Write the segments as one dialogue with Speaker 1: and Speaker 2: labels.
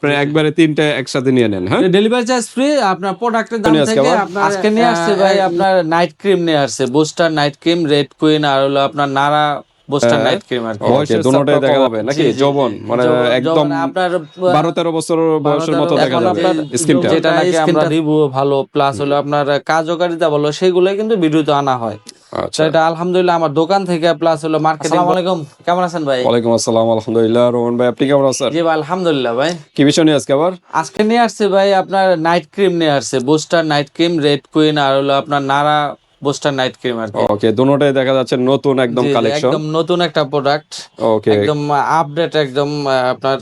Speaker 1: প্রায় একবারে তিনটা একসাথে নিয়ে নেন। হ্যাঁ,
Speaker 2: ডেলিভারি চার্জ ফ্রি। আপনার প্রোডাক্টের দাম থেকে আপনার
Speaker 3: আজকে নিয়ে আসছে ভাই আপনার নাইট ক্রিম নিয়ে আসছে, booster night cream, red queen আর হলো আপনার নারা বুস্টার নাইট ক্রিম আর কি।
Speaker 1: বয়সের দুটোটাই দেখা যাবে নাকি? যৌবন মানে একদম
Speaker 3: আপনার
Speaker 1: 12-13 বছর বয়সের মতো দেখা যাবে স্কিনটা।
Speaker 3: যেটা নাকি আমরা রিভিউ ভালো প্লাস হলো আপনার কার্যকারিতা ভালো সেগুলোই কিন্তু ভিডিওতে আনা হয়।
Speaker 1: আচ্ছা,
Speaker 3: এটা আলহামদুলিল্লাহ আমার দোকান থেকে প্লাস হলো মার্কেটিং। আসসালামু আলাইকুম, কেমন আছেন ভাই?
Speaker 1: ওয়ালাইকুম আসসালাম, আলহামদুলিল্লাহ। রোহন ভাই আপনি কেমন আছেন?
Speaker 3: জি ভাই আলহামদুলিল্লাহ ভাই।
Speaker 1: কি বিষয় নিয়ে আজকে আবার?
Speaker 3: আজকে নিয়ে আসছে ভাই আপনার নাইট ক্রিম নিয়ে আসছে, booster night cream, red queen আর হলো আপনার নারা বুস্টার নাইট ক্রিম আর কি।
Speaker 1: ওকে, দুটোটাই দেখা যাচ্ছে নতুন একদম কালেকশন,
Speaker 3: একদম নতুন একটা প্রোডাক্ট।
Speaker 1: ওকে,
Speaker 3: একদম আপডেট, একদম আপনার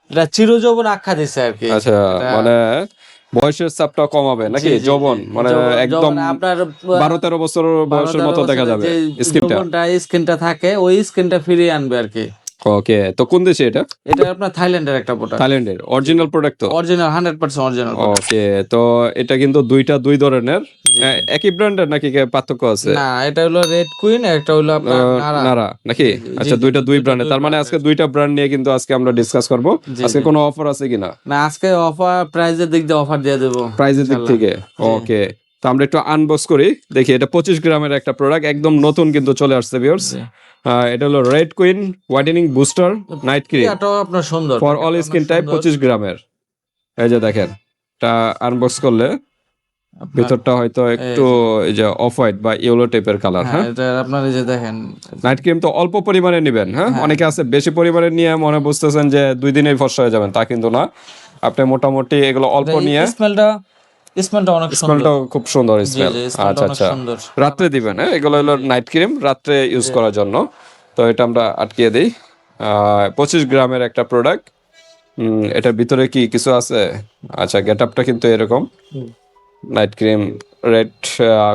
Speaker 3: এটা চিরযৌবন আখ্যা দিছে আর কি।
Speaker 1: আচ্ছা, মানে বয়সের চাপটা কমাবে নাকি? যৌবন মানে একদম
Speaker 3: আপনার
Speaker 1: 12-13 বছর বয়সের মতো দেখা যাবে
Speaker 3: স্কিনটা থাকে, ওই স্কিনটা ফিরিয়ে আনবে আর কি।
Speaker 1: ওকে, তো কোন দেশে এটা?
Speaker 3: এটা আপনার থাইল্যান্ডের একটা প্রোডাক্ট।
Speaker 1: থাইল্যান্ডের অরিজিনাল প্রোডাক্ট তো?
Speaker 3: Original 100% original.
Speaker 1: ওকে, তো এটা কিন্তু দুই ধরনের, একই ব্র্যান্ডের নাকি পার্থক্য আছে?
Speaker 3: না, এটা হলো রেড কুইন, একটা হলো আপনার
Speaker 1: নারা নাকি? আচ্ছা, দুই ব্র্যান্ডের। তার মানে আজকে দুইটা ব্র্যান্ড নিয়ে কিন্তু আজকে আমরা ডিসকাস করব। আজকে কোনো অফার আছে কিনা?
Speaker 3: না, আজকে অফার প্রাইজের দিক দিয়ে অফার দিয়ে দেব।
Speaker 1: প্রাইজের দিক থেকে ওকে, তো আমরা একটু আনবক্স করি দেখি। এটা 25 গ্রামের একটা প্রোডাক্ট, একদম নতুন কিন্তু চলে আসছে ভিউয়ার্স। এটা হলো red queen whitening booster night cream,
Speaker 3: এটাও আপনার সুন্দর
Speaker 1: ফর অল স্কিন টাইপ, 25 গ্রামের। এই যে দেখেন, এটা আনবক্স করলে ভিতরটা হয়তো একটু এই যে অফ হোয়াইট বা ইয়েলো টাইপের কালার। হ্যাঁ,
Speaker 3: এটা আপনার এই যে দেখেন,
Speaker 1: নাইট ক্রিম তো অল্প পরিমাণে নেবেন। হ্যাঁ, অনেকে আছে বেশি পরিমাণে নিয়ে মনে বুঝতেছেন যে 2 দিনেই ফর্সা হয়ে যাবেন, তা কিন্তু না। আপনি মোটামুটি এগুলো অল্প নিয়ে,
Speaker 3: স্মেলটা অনেক সুন্দর,
Speaker 1: স্মেলটাও খুব সুন্দর স্মেল। আচ্ছা আচ্ছা, রাত্রে দিবেন। হ্যাঁ, এগুলো হলো নাইট ক্রিম, রাত্রে ইউজ করার জন্য। তো এটা আমরা আটকিয়ে দিই। 25 গ্রামের একটা প্রোডাক্ট। এটার ভিতরে কি কিছু আছে? আচ্ছা, গেটআপটা কিন্তু এরকম। Night cream red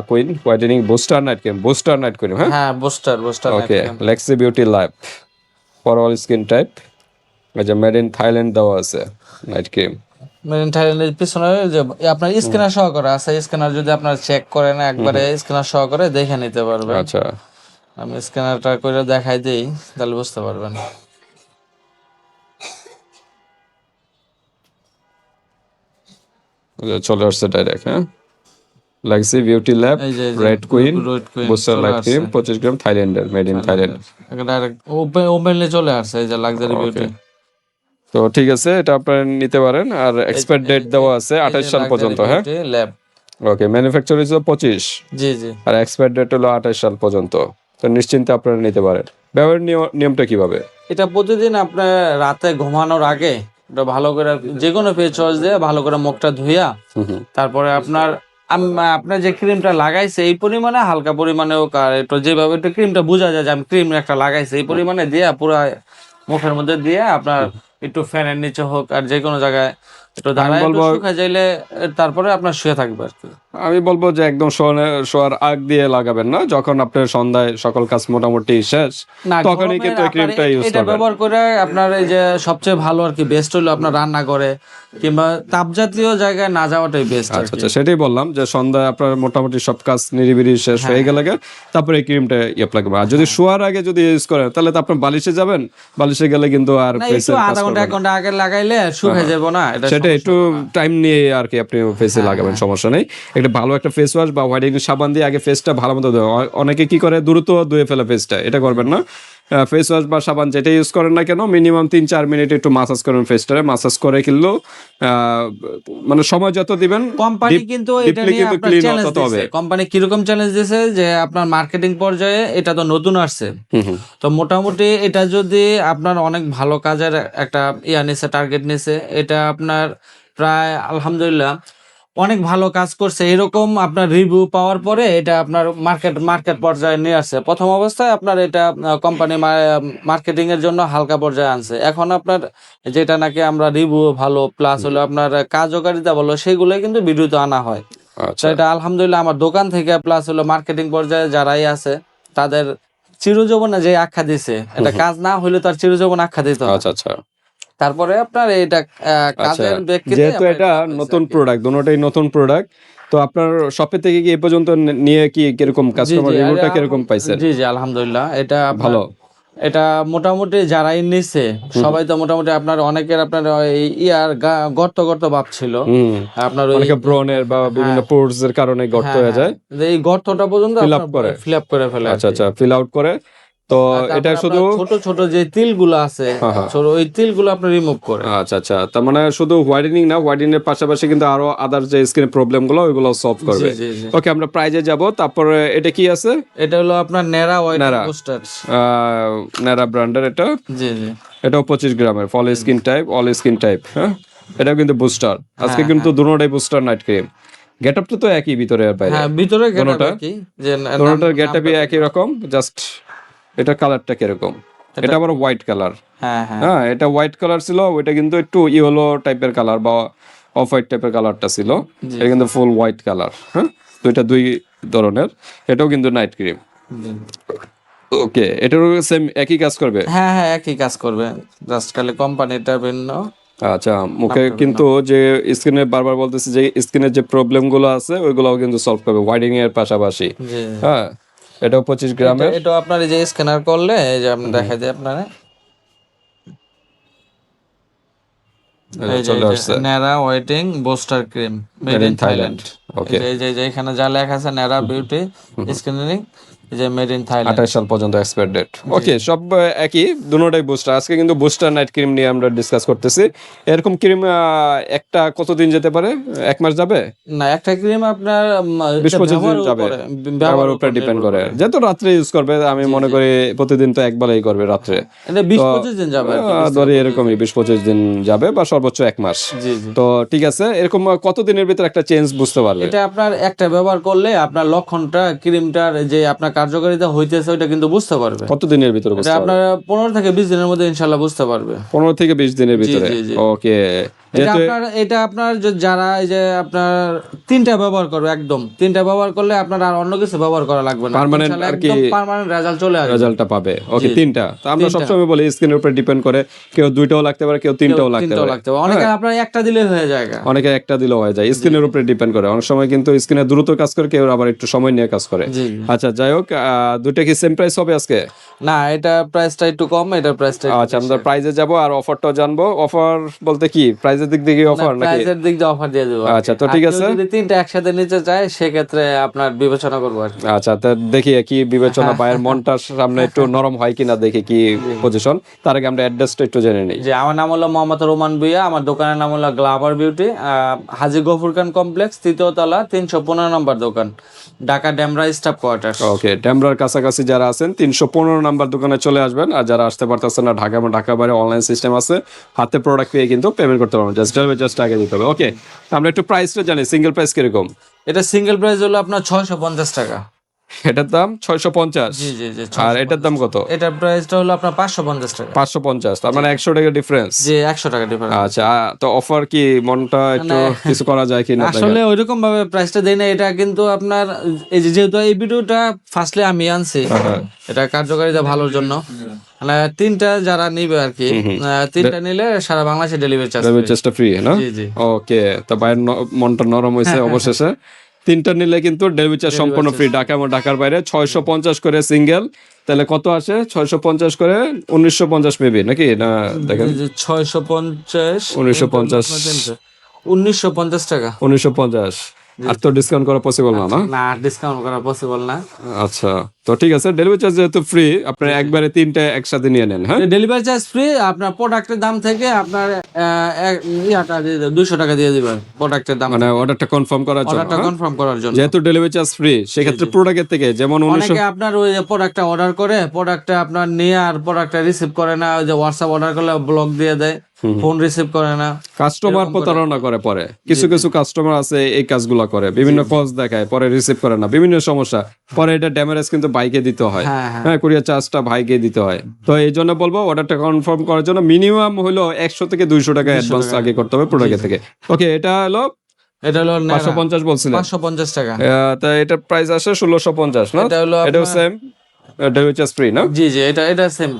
Speaker 1: queen whitening booster night cream, booster night cream. হ্যাঁ,
Speaker 3: booster
Speaker 1: okay, Lexi beauty life for all skin type. এই যে মেড ইন থাইল্যান্ড দেওয়া আছে নাইট ক্রিম।
Speaker 3: মেড ইন থাইল্যান্ডের পিছনে যে আপনার স্ক্যানার সহকারে আছে, স্ক্যানার যদি আপনারা চেক করেন একবারে স্ক্যানার সহকারে দেখে নিতে পারবেন।
Speaker 1: আচ্ছা,
Speaker 3: আমি স্ক্যানারটা করে দেখাই দেই, তাহলে বুঝতে পারবেন।
Speaker 1: চলে আসছে ডাইরেক্ট। হ্যাঁ, Lexi beauty lab red queen booster night cream 25 gram, থাইল্যান্ডের, made in Thailand.
Speaker 3: Direct openly চলে আসছে এই যে লাক্সারি বিউটি।
Speaker 1: তো ঠিক আছে, এটা আপনারা নিতে পারেন। আর এক্সপায়ার ডেট দেওয়া আছে 28 সাল পর্যন্ত। হ্যাঁ,
Speaker 3: ল্যাব
Speaker 1: ওকে, ম্যানুফ্যাকচার হচ্ছে 25,
Speaker 3: জি জি,
Speaker 1: আর এক্সপায়ার ডেট হলো 28 সাল পর্যন্ত। তো নিশ্চিন্তে আপনারা নিতে পারেন। ব্যবহার নিয়মটা কিভাবে?
Speaker 3: এটা প্রতিদিন আপনার রাতে ঘুমানোর আগে এটা ভালো করে যে কোনো ফেস ওয়াশ দিয়ে ভালো করে মুখটা ধুইয়া, তারপরে আপনার আপনার যে ক্রিমটা লাগাইছে এই পরিমাণে হালকা পরিমাণে হোক, আর একটু যেভাবে একটু ক্রিমটা বোঝা যায় যে আমি ক্রিম একটা লাগাইছি এই পরিমাণে দিয়ে পুরো মুখের মধ্যে দিয়ে আপনার একটু ফ্যানের নিচে হোক আর যে কোনো জায়গায় একটু দাঁড়ায় শুকা যাইলে তারপরে আপনার শুয়ে থাকবে আর কি।
Speaker 1: আমি বলবো যে একদম শোয়ার আগ দিয়ে লাগাবেন না, যখন আপনার সন্ধ্যায় সকল কাজ মোটামুটি শেষ তখনই কিন্তু এই ক্রিমটা ইউজ করবেন।
Speaker 3: এটা ব্যবহার করে আপনার এই যে সবচেয়ে ভালো আর কি বেস্ট হলো আপনার রান্না করে কিংবা তাপজাতীয় জায়গায় না যাওয়াটাই বেস্ট।
Speaker 1: আচ্ছা আচ্ছা, সেটাই বললাম যে সন্ধ্যায় আপনার মোটামুটি সব কাজ নিরিবিলি শেষ হয়ে গেলে তারপরে এই ক্রিমটা ইউজ লাগবে। আর যদি শোয়ার আগে যদি ইউজ করেন তাহলে তো আপনার বালিশে যাবেন, বালিশে গেলে কিন্তু আর
Speaker 3: আধা ঘন্টা 1 ঘন্টা আগে লাগাইলে শুকিয়ে যাবে না,
Speaker 1: সেটা একটু টাইম নিয়ে আর কি আপনি ফেসে লাগাবেন, সমস্যা নেই। একটা ভালো একটা ফেস ওয়াশ বা হোয়াইটেনিং সাবান দিয়ে আগে ফেসটা ভালো মতো ধোয়া। অনেকে কি করে দ্রুত ধুয়ে ফেলে ফেসটা, এটা করবেন না। ফেস ওয়াশ বা সাবান যেটা ইউজ করেন না কেন মিনিমাম 3-4 মিনিট একটু মাসাজ করেন ফেসটারে। মাসাজ করে কিন্তু মানে সময় যত দিবেন
Speaker 3: কোম্পানি কিন্তু এটা নিয়ে আপনার চ্যালেঞ্জ দিয়েছে। কোম্পানি কিরকম চ্যালেঞ্জ দিয়েছে যে আপনার মার্কেটিং পর্যায়ে এটা তো নতুন আসছে, তো মোটামুটি এটা যদি আপনার অনেক ভালো কাজের একটা নিছে, টার্গেট নিছে, এটা আপনার প্রায় আলহামদুলিল্লাহ অনেক ভালো কাজ করছে। এরকম আপনার রিভিউ পাওয়ার পরে এটা আপনার মার্কেট পর্যায়ে নিয়ে আসছে। প্রথম অবস্থায় আপনার এটা কোম্পানি মার্কেটিং এর জন্য হালকা পর্যায়ে আনছে। এখন আপনার যেটা নাকি আমরা রিভিউ ভালো প্লাস হলো আপনার কার্যকারিতা ভালো সেগুলোই কিন্তু ভিডিওতে আনা হয়। এটা আলহামদুলিল্লাহ আমার দোকান থেকে প্লাস হলো মার্কেটিং পর্যায়ে যারাই আছে তাদের চিরযৌবনে যে আখ্যা দিছে, এটা কাজ না হইলে তার চিরযৌবন আখ্যা দিত।
Speaker 1: আচ্ছা আচ্ছা,
Speaker 3: তারপরে আপনার এটা কাজের ব্যক্তিতে
Speaker 1: যেহেতু এটা নতুন প্রোডাক্ট, দুটোটাই নতুন প্রোডাক্ট, তো আপনার শপে থেকে কি এই পর্যন্ত নিয়ে কি কিরকম কাস্টমার রিভিউটা কিরকম পাইছেন?
Speaker 3: জি জি আলহামদুলিল্লাহ, এটা
Speaker 1: ভালো
Speaker 3: এটা মোটামুটি যারাই নিছে সবাই তো মোটামুটি আপনার অনেকের আপনার ইয়ার গর্ত গর্ত ভাব ছিল আপনার ওই
Speaker 1: অনেকে ব্রনের বা বিভিন্ন পোর্স এর কারণে গর্ত হয়ে যায়,
Speaker 3: এই গর্তটা পর্যন্ত
Speaker 1: ফিল আপ করে
Speaker 3: ফেলে।
Speaker 1: আচ্ছা আচ্ছা, ফিল আউট করে। তো এটা শুধু
Speaker 3: ছোট ছোট যে তিলগুলো আছে ছোট ওই তিলগুলো আপনি রিমুভ করে।
Speaker 1: আচ্ছা আচ্ছা, তার মানে শুধু হোয়াইটেনিং না, হোয়াইটেনিং এর পাশাপাশি কিন্তু আরো আদার যে স্কিনের প্রবলেম গুলো ওইগুলো সলভ করবে। ওকে, আমরা প্রাইজে যাব। তারপরে এটা কি আছে?
Speaker 3: এটা হলো আপনার ন্যারা হোয়াইটেনিং বুস্টার,
Speaker 1: ন্যারা ব্র্যান্ডের এটা।
Speaker 3: জি জি,
Speaker 1: এটাও 25 গ্রামের, full skin type, all skin type. হ্যাঁ, এটাও কিন্তু বুস্টার। আজকে কিন্তু দুটোটাই বুস্টার নাইট ক্রিম। গেটআপটা তো একই ভিতরে আর বাইরে।
Speaker 3: হ্যাঁ, ভিতরে গেটআপ কি যে
Speaker 1: দুটোটার গেটআপই একই রকম, জাস্ট এটা কালারটা কিরকম, এটা আবার হোয়াইট কালার। হ্যাঁ, এটা হোয়াইট কালার ছিল, ওইটা কিন্তু একটু ইয়েলো টাইপের কালার বা অফ হোয়াইট টাইপের কালারটা ছিল, এটা কিন্তু ফুল হোয়াইট কালার। হ্যাঁ, দুইটা দুই ধরনের। এটাও কিন্তু নাইট ক্রিম। ওকে, এটারও সেম একই কাজ করবে?
Speaker 3: হ্যাঁ হ্যাঁ, একই কাজ করবে, জাস্ট খালি কোম্পানিটা ভিন্ন।
Speaker 1: আচ্ছা, মুখে কিন্তু যে স্কিনে বারবার বলতেছি যে স্কিনের যে প্রবলেম গুলো আছে ওইগুলোও কিন্তু সলভ করবে হোয়াইটেনিং এর পাশাপাশি। হ্যাঁ, এটাও 25 গ্রামের।
Speaker 3: এটা আপনার এই যে স্ক্যানার করলে এই যে আপনি দেখা যায় আপনার
Speaker 1: চলে আসছে
Speaker 3: ন্যারা whitening booster cream made in Thailand.
Speaker 1: Okay,
Speaker 3: এই যে এখানে যা লেখা আছে ন্যারা বিউটি স্কিনিং, এই যে মেড ইন থাইল্যান্ড,
Speaker 1: 28 সাল পর্যন্ত এক্সপায়ার ডেট। ওকে, সব একই, দুটোটাই বুস্টার। আজকে কিন্তু বুস্টার নাইট ক্রিম নিয়ে আমরা ডিসকাস করতেছি। এরকম ক্রিম একটা কতদিন যেতে পারে? 1 মাস যাবে
Speaker 3: না? একটা ক্রিম আপনার
Speaker 1: 20-25 দিন যাবে, ব্যবহারের উপর ডিপেন্ড করে। যেহেতু রাত্রে ইউজ করবে, আমি মনে করি প্রতিদিন তো একবারই করবে রাত্রে,
Speaker 3: এটা 20-25 দিন যাবে,
Speaker 1: ধরি এরকমই 20-25 দিন যাবে বা সর্বোচ্চ 1 মাস। তো ঠিক আছে, এরকম কতদিনের ভিতর একটা চেঞ্জ বুঝতে পারবে?
Speaker 3: এটা আপনার একটা ব্যবহার করলে আপনার লক্ষণটা ক্রিমটার যে আপনার কার্যকারিতা হইতেছে ওইটা কিন্তু বুঝতে পারবে।
Speaker 1: কতদিনের ভিতরে বুঝতে পারবে?
Speaker 3: আপনার 15 থেকে 20 দিনের মধ্যে ইনশাআল্লাহ বুঝতে পারবে।
Speaker 1: 15 থেকে 20 দিনের ভিতরে। ওকে,
Speaker 3: এটা আপনার যারা এই যে আপনার 3টা ব্যবহার করবে, একদম 3টা ব্যবহার করলে আপনার আর অন্য কিছু ব্যবহার করা লাগবে না,
Speaker 1: পার্মানেন্ট আর কি
Speaker 3: পার্মানেন্ট রেজাল্ট চলে আসবে,
Speaker 1: রেজাল্টটা পাবে। ওকে, 3টা তো আমরা সবসময় বলি স্কিনের উপর ডিপেন্ড করে, কেউ 2টাও লাগতে পারে, কেউ 3টাও লাগতে পারে।
Speaker 3: অনেকে আপনার একটা দিলে হয়ে যায়,
Speaker 1: অনেকে একটা দিলেও হয়ে যায়, স্কিনের উপরে ডিপেন্ড করে। অনেক সময় কিন্তু স্কিনে দ্রুত কাজ করে, কেউ আবার একটু সময় নিয়ে কাজ করে। আচ্ছা, যাই হোক, দুইটা কি সেম প্রাইস হবে আজকে?
Speaker 3: না, এটা প্রাইসটা একটু কম, এটা প্রাইসটা।
Speaker 1: আচ্ছা, আমরা প্রাইসে যাব আর অফারটাও জানবো। অফার বলতে কি, প্রাইসের দিক থেকে অফার নাকি?
Speaker 3: প্রাইসের দিক দিয়ে অফার দিয়ে দেব।
Speaker 1: আচ্ছা, তো ঠিক আছে,
Speaker 3: যদি 3টা একসাথে নিতে চায় সেক্ষেত্রে আপনার বিবেচনা করব আর কি।
Speaker 1: আচ্ছা, তো দেখি কি বিবেচনা, ভাইয়ের মনটার সামনে একটু নরম হয় কিনা, দেখি কি পজিশন। তার আগে আমরা অ্যাড্রেসটা একটু জেনে নিই।
Speaker 3: যে আমার নাম হলো মোহাম্মদ রোমান ভুইয়া, আমার দোকানের নাম হলো গ্লাবার বিউটি, হাজী গফুর খান কমপ্লেক্স, 3য় তলা, 315 নম্বর দোকান, ঢাকা ডেমরা স্টাফ কোয়ার্টার।
Speaker 1: ওকে, ডেমরার কাছাকাছি যারা আছেন 315 নাম্বার দোকানে চলে আসবেন। আর যারা আসতে পারতেছেন না, ঢাকা বা ঢাকা বাইরে অনলাইন সিস্টেম আছে, হাতে প্রোডাক্ট পেয়ে কিন্তু পেমেন্ট করতে পারবেন, জাস্ট আগে দিতে হবে। ওকে, আমরা একটু প্রাইসটা জানি, সিঙ্গেল প্রাইস কিরকম?
Speaker 3: এটা সিঙ্গেল প্রাইস হলো আপনার 650 টাকা।
Speaker 1: এটার দাম 650।
Speaker 3: জি জি জি।
Speaker 1: আর এটার দাম কত?
Speaker 3: এটার প্রাইসটা হলো আপনার 550 টাকা।
Speaker 1: 550, তার মানে 100 টাকা ডিফারেন্স।
Speaker 3: জি, 100 টাকা ডিফারেন্স।
Speaker 1: আচ্ছা, তো অফার কি মনটা একটু কিছু করা যায় কিনা?
Speaker 3: আসলে ওইরকম ভাবে প্রাইসটা দেই না, এটা কিন্তু আপনার এই যে যেহেতু এই ভিডিওটা ফার্স্টলি আমি আনছি, এটা কার্যকারিতা ভালোর জন্য, মানে 3টা যারা নিবে আর কি, 3টা নিলে সারা বাংলাদেশে ডেলিভারি চার্জটা
Speaker 1: ফ্রি না?
Speaker 3: জি জি।
Speaker 1: ওকে, তো ভাইয়ের মনটা নরম হয়েছে অবশেষে। 3টা নিলে কিন্তু ডেলিভারি চার্জ সম্পূর্ণ ফ্রি, ঢাকা এবং ঢাকার বাইরে। 650 করে সিঙ্গেল, তাহলে কত আসে? 650 করে 1950 মেবি নাকি? না দেখেন,
Speaker 3: 650 1950 টাকা।
Speaker 1: 1950। আর তো ডিসকাউন্ট করা পসিবল না?
Speaker 3: না, ডিসকাউন্ট করা পসিবল না।
Speaker 1: আচ্ছা, তো ঠিক আছে, ডেলিভারি চার্জ যেহেতু ফ্রি, আপনি একবারে 3টা একসাথে নিয়ে নেন। হ্যাঁ,
Speaker 3: ডেলিভারি চার্জ ফ্রি, আপনার প্রোডাক্টের দাম থেকে আপনার 200 টাকা দিয়ে দিবেন প্রোডাক্টের দাম,
Speaker 1: মানে অর্ডারটা কনফার্ম করার জন্য।
Speaker 3: অর্ডারটা কনফার্ম করার জন্য,
Speaker 1: যেহেতু ডেলিভারি চার্জ ফ্রি, সেক্ষেত্রে প্রোডাক্টের থেকে যেমন
Speaker 3: অনেকে আপনার ওই প্রোডাক্টটা অর্ডার করে, প্রোডাক্টটা আপনার নিয়ে আর প্রোডাক্টটা রিসিভ করে না, ওই যে হোয়াটসঅ্যাপ অর্ডার করলে ব্লক দিয়ে দেয়, ফোন রিসিভ করে না,
Speaker 1: কাস্টমার প্রতারণা করে। পরে কিছু কিছু কাস্টমার আছে এই কাজগুলো করে, বিভিন্ন কজ দেখায়, পরে রিসিভ করে না, বিভিন্ন সমস্যা, পরে এটা ড্যামেজ কিন্তু বাইকে দিতে হয়। হ্যাঁ, কুরিয়ার চার্জটা ভাইকে দিতে হয়। তো এই জন্য বলবো, অর্ডারটা কনফার্ম করার জন্য মিনিমাম হলো 100 থেকে 200 টাকা অ্যাডভান্স আগে করতে হবে প্রোডাক্টের থেকে। ওকে, এটা হলো 550 বলছিলেন,
Speaker 3: 550 টাকা।
Speaker 1: তা এটার প্রাইস আসে 1650 না? এটাও সেম ডেলিভারি চার্জ ফ্রি না?
Speaker 3: জি জি, এটা সেম।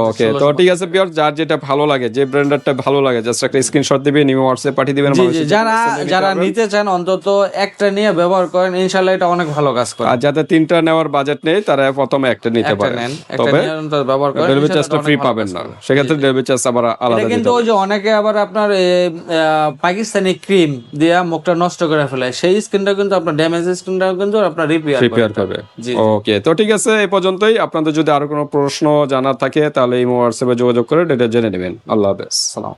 Speaker 1: ওকে, তো ঠিক আছে ভিউয়ার, যার যেটা ভালো লাগে, যে ব্র্যান্ডেরটা ভালো লাগে, জাস্ট একটা স্ক্রিনশট দিবেন, নিউ হোয়াটসঅ্যাপ পাঠিয়ে দিবেন।
Speaker 3: জি জি, যারা নিতে চান অন্তত একটা নিয়ে ব্যবহার করেন, ইনশাআল্লাহ এটা অনেক ভালো কাজ করে।
Speaker 1: আর যাদের 3টা নেওয়ার বাজেট নেই, তারা প্রথমে একটা নিতে পারেন, তবে
Speaker 3: ব্যবহার করেন,
Speaker 1: ডেলিভারি চার্জটা ফ্রি পাবেন না, সেক্ষেত্রে ডেলিভারি চার্জ আবার আলাদা দিতে
Speaker 3: কিন্তু ওই যে অনেকে আবার আপনার পাকিস্তানি ক্রিম দিয়ে মুখটা নষ্ট করে ফেলে, সেই স্কিনটা কিন্তু আপনার ড্যামেজ স্কিনটা কিন্তু আপনার রিপেয়ার
Speaker 1: করবে। ওকে, তো ঠিক আছে, এই পর্যন্তই। আপনাদের যদি আরো কোনো প্রশ্ন জানার থাকে তাহলে এই হোয়াটসঅ্যাপে যোগাযোগ করে এটা জেনে নেবেন। আল্লাহ হাফেজ।
Speaker 3: সালাম।